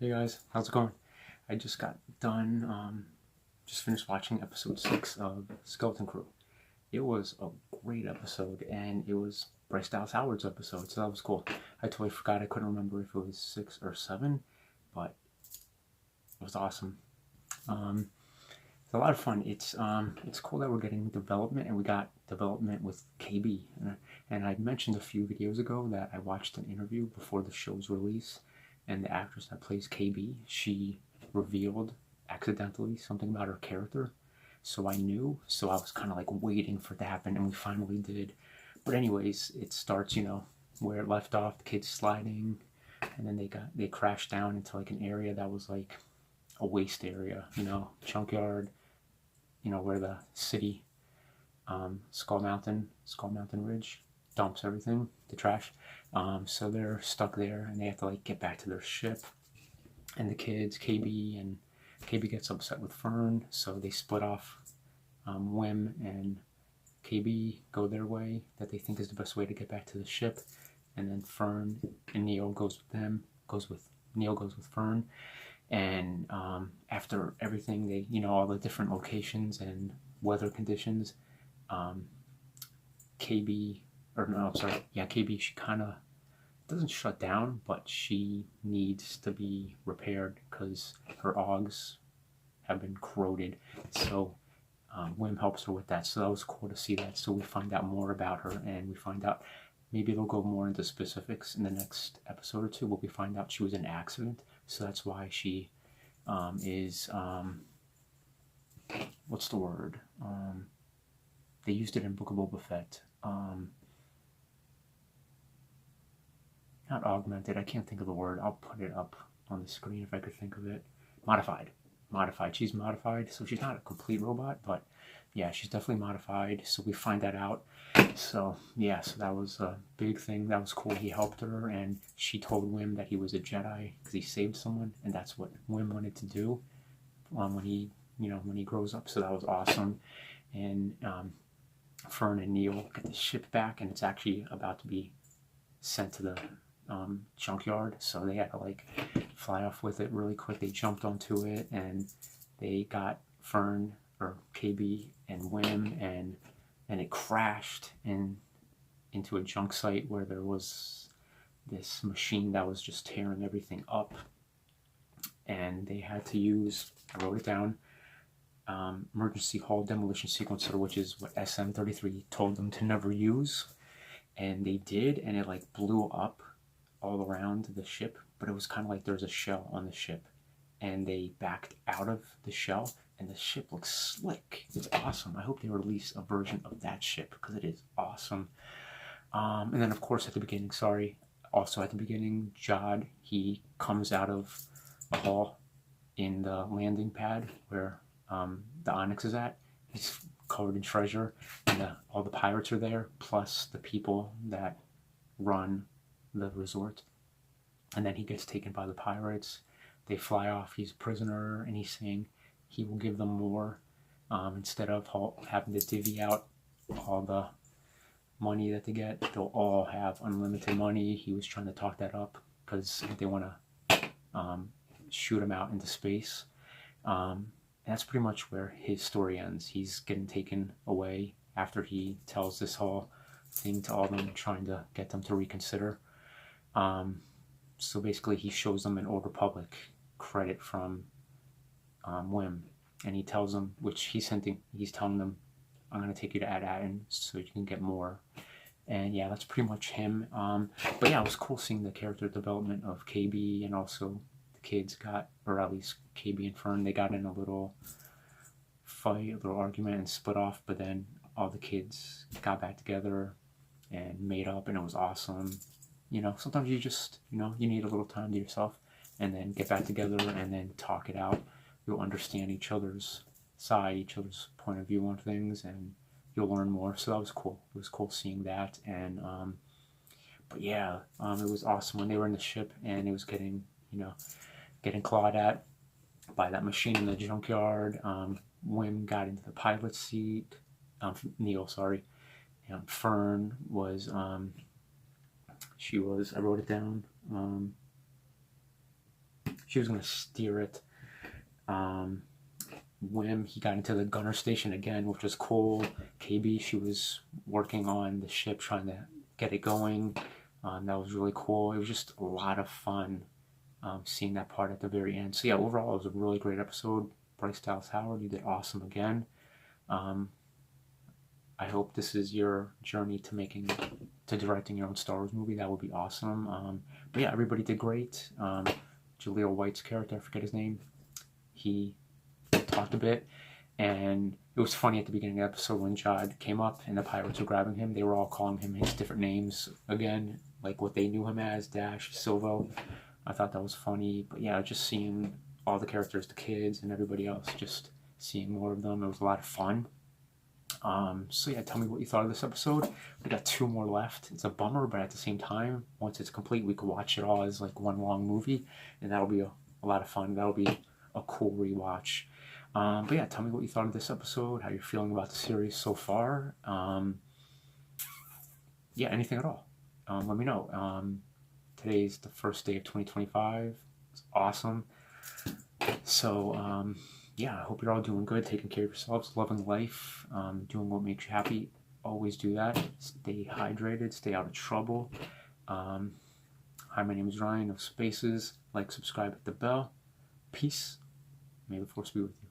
Hey guys, how's it going? I just got done, just finished watching episode 6 of Skeleton Crew. It was a great episode, and it was Bryce Dallas Howard's episode, so that was cool. I totally forgot, I couldn't remember if it was 6 or 7, but it was awesome. It's a lot of fun. It's cool that we're getting development, and we got development with KB. And I mentioned a few videos ago that I watched an interview before the show's release, and the actress that plays KB, she revealed accidentally something about her character. So I knew, so I was kind of like waiting for it to happen, and we finally did. But anyways, it starts, where it left off, the kids sliding, and then they crashed down into like an area that was like a waste area, junkyard, where the city, Skull Mountain Ridge, dumps everything, the trash. So they're stuck there, and they have to like get back to their ship. And the kids, KB gets upset with Fern, so they split off. Wim and KB go their way, that they think is the best way to get back to the ship, and then Fern and Neil goes with them. Neil goes with Fern, and after everything, they all the different locations and weather conditions, KB, or no, I'm sorry, yeah, KB, she kind of doesn't shut down, but she needs to be repaired because her Augs have been corroded. So Wim helps her with that. So that was cool to see that. So we find out more about her, and we find out maybe they'll go more into specifics in the next episode or two, but we find out she was in an accident. So that's why she is, what's the word? They used it in Book of Boba Fett. Not augmented, I can't think of the word. I'll put it up on the screen if I could think of it. Modified. She's modified, so she's not a complete robot, but yeah, she's definitely modified. So we find that out. So yeah, so that was a big thing. That was cool. He helped her, and she told Wim that he was a Jedi because he saved someone, and that's what Wim wanted to do when he grows up. So that was awesome. And Fern and Neil get the ship back, and it's actually about to be sent to the junkyard, so they had to like fly off with it really quick. They jumped onto it, and they got Fern, or KB, and Wim, and it crashed into a junk site where there was this machine that was just tearing everything up, and they had to use, I wrote it down, emergency hull demolition sequencer, which is what SM-33 told them to never use, and they did, and it like blew up all around the ship, but it was kind of like there's a shell on the ship, and they backed out of the shell, and the ship looks slick. It's awesome. I hope they release a version of that ship because it is awesome. And then of course at the beginning, Jod, he comes out of a hall in the landing pad where the Onyx is at. He's covered in treasure, and all the pirates are there, plus the people that run the resort. And then he gets taken by the pirates. They fly off. He's a prisoner, and he's saying he will give them more, instead of having to divvy out all the money that they get. They'll all have unlimited money. He was trying to talk that up because they want to shoot him out into space. That's pretty much where his story ends. He's getting taken away after he tells this whole thing to all of them, trying to get them to reconsider. So basically he shows them an Old Republic credit from Wim, and he tells them, which he's telling them, I'm going to take you to Ad-Atin so you can get more. And yeah, that's pretty much him. But yeah, it was cool seeing the character development of KB, and also the kids or at least KB and Fern, they got in a little fight, a little argument, and split off, but then all the kids got back together and made up, and it was awesome. Sometimes you just, you need a little time to yourself, and then get back together and then talk it out. You'll understand each other's side, each other's point of view on things, and you'll learn more. So that was cool. It was cool seeing that. And but yeah, it was awesome when they were in the ship and it was getting clawed at by that machine in the junkyard. Wim got into the pilot's seat. Neil, sorry. Fern was, I wrote it down. She was gonna steer it. Wim, he got into the gunner station again, which was cool. KB, she was working on the ship, trying to get it going. That was really cool. It was just a lot of fun seeing that part at the very end. So yeah, overall, it was a really great episode. Bryce Dallas Howard, you did awesome again. I hope this is your journey to directing your own Star Wars movie. That would be awesome. But yeah, everybody did great. Jaleel White's character, I forget his name, he talked a bit, and it was funny at the beginning of the episode when Jod came up and the pirates were grabbing him. They were all calling him his different names again, like what they knew him as, Dash, Silvo. I thought that was funny. But yeah, just seeing all the characters, the kids and everybody else, just seeing more of them, it was a lot of fun. So yeah, tell me what you thought of this episode. We got 2 more left. It's a bummer, but at the same time, once it's complete, we could watch it all as like one long movie, and that'll be a lot of fun. That'll be a cool rewatch. But yeah, tell me what you thought of this episode, how you're feeling about the series so far. Yeah, anything at all. Let me know. Today's the first day of 2025. It's awesome. So, yeah, I hope you're all doing good, taking care of yourselves, loving life, doing what makes you happy. Always do that. Stay hydrated, stay out of trouble. Hi, my name is Ryan of Spaces. Like, subscribe, hit the bell. Peace. May the force be with you.